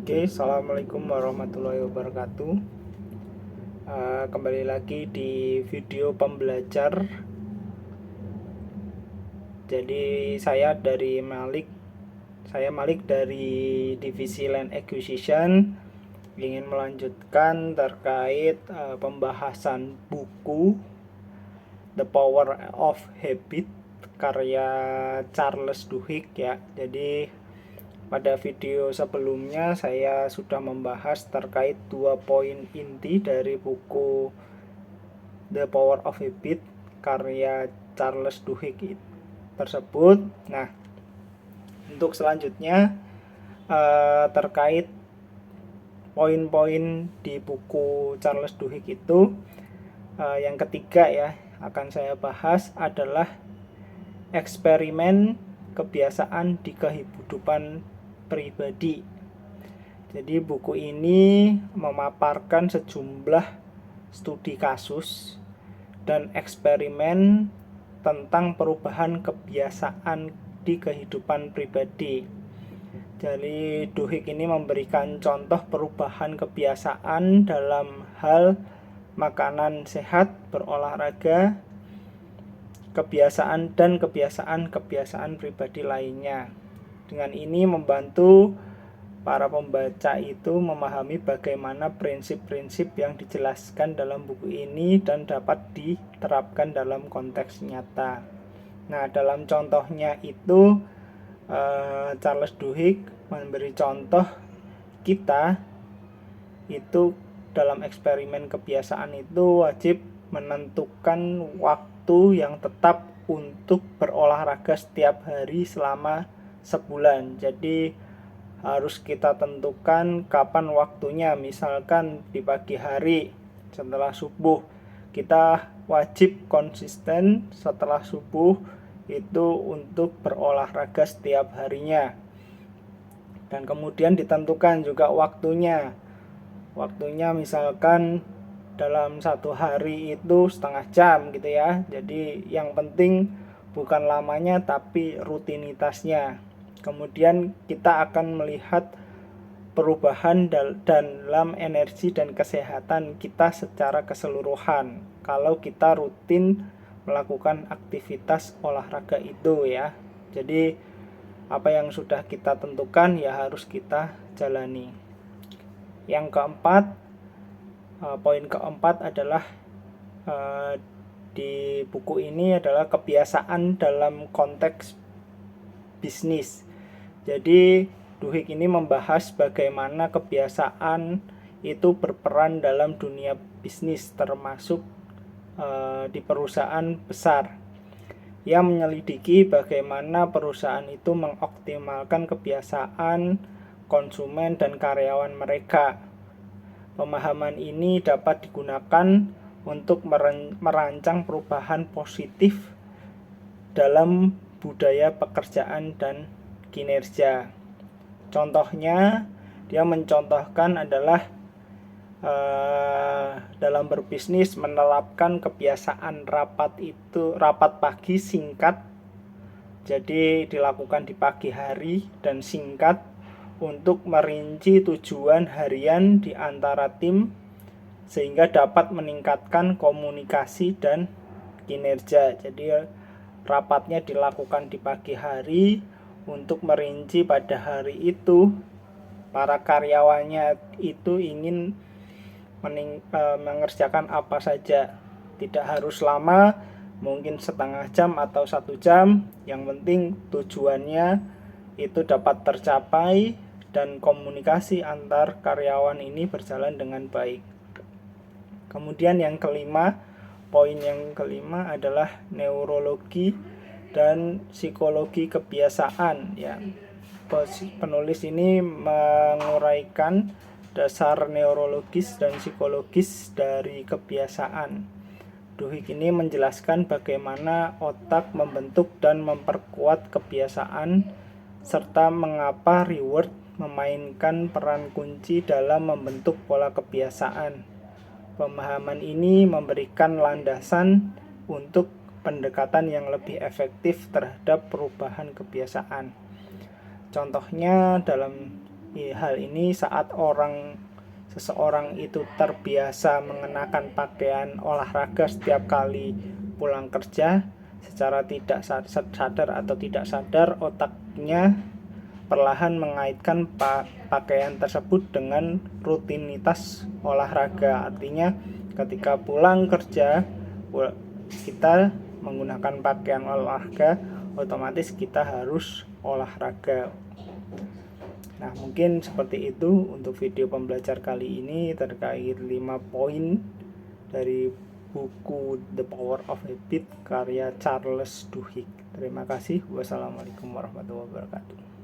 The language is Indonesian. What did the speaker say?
Oke, assalamualaikum warahmatullahi wabarakatuh. Kembali lagi di video pembelajar. Jadi saya Malik dari divisi Land Acquisition, ingin melanjutkan terkait pembahasan buku The Power of Habit karya Charles Duhigg ya. Jadi pada video sebelumnya saya sudah membahas terkait 2 poin inti dari buku The Power of Habit karya Charles Duhigg tersebut. Nah, untuk selanjutnya terkait poin-poin di buku Charles Duhigg itu, yang ketiga ya akan saya bahas adalah eksperimen kebiasaan di kehidupan pribadi. Jadi buku ini memaparkan sejumlah studi kasus dan eksperimen tentang perubahan kebiasaan di kehidupan pribadi. Jadi Duhigg ini memberikan contoh perubahan kebiasaan dalam hal makanan sehat, berolahraga, kebiasaan pribadi lainnya. Dengan ini membantu para pembaca itu memahami bagaimana prinsip-prinsip yang dijelaskan dalam buku ini dan dapat diterapkan dalam konteks nyata. Nah, dalam contohnya itu Charles Duhigg memberi contoh kita itu dalam eksperimen kebiasaan itu wajib menentukan waktu yang tetap untuk berolahraga setiap hari selama sebulan. Jadi harus kita tentukan kapan waktunya. Misalkan di pagi hari setelah subuh, kita wajib konsisten setelah subuh itu untuk berolahraga setiap harinya. Dan kemudian ditentukan juga waktunya misalkan dalam satu hari itu setengah jam gitu ya. Jadi yang penting bukan lamanya tapi rutinitasnya. Kemudian kita akan melihat perubahan dalam energi dan kesehatan kita secara keseluruhan kalau kita rutin melakukan aktivitas olahraga itu ya. Jadi apa yang sudah kita tentukan ya harus kita jalani. Yang keempat, poin keempat adalah di buku ini adalah kebiasaan dalam konteks bisnis. Jadi Duhigg ini membahas bagaimana kebiasaan itu berperan dalam dunia bisnis, termasuk di perusahaan besar. Ia menyelidiki bagaimana perusahaan itu mengoptimalkan kebiasaan konsumen dan karyawan mereka. Pemahaman ini dapat digunakan untuk merancang perubahan positif dalam budaya pekerjaan dan kinerja. Contohnya, dia mencontohkan adalah dalam berbisnis menerapkan kebiasaan rapat pagi singkat. Jadi dilakukan di pagi hari dan singkat untuk merinci tujuan harian di antara tim sehingga dapat meningkatkan komunikasi dan kinerja. Jadi rapatnya dilakukan di pagi hari untuk merinci pada hari itu para karyawannya itu ingin mengerjakan apa saja. Tidak harus lama, mungkin setengah jam atau 1 jam. Yang penting tujuannya itu dapat tercapai dan komunikasi antar karyawan ini berjalan dengan baik. Kemudian poin yang kelima adalah neurologi dan psikologi kebiasaan ya. Penulis ini menguraikan dasar neurologis dan psikologis dari kebiasaan. Duhigg ini menjelaskan bagaimana otak membentuk dan memperkuat kebiasaan serta mengapa reward memainkan peran kunci dalam membentuk pola kebiasaan. Pemahaman ini memberikan landasan untuk pendekatan yang lebih efektif terhadap perubahan kebiasaan. Contohnya dalam Hal ini saat seseorang itu terbiasa mengenakan pakaian olahraga setiap kali pulang kerja, secara tidak sadar atau tidak sadar otaknya perlahan mengaitkan pakaian tersebut dengan rutinitas olahraga. Artinya ketika pulang kerja kita menggunakan pakaian olahraga, otomatis kita harus olahraga. Nah, mungkin seperti itu untuk video pembelajar kali ini terkait 5 poin dari buku The Power of Habit karya Charles Duhigg. Terima kasih. Wassalamualaikum warahmatullahi wabarakatuh.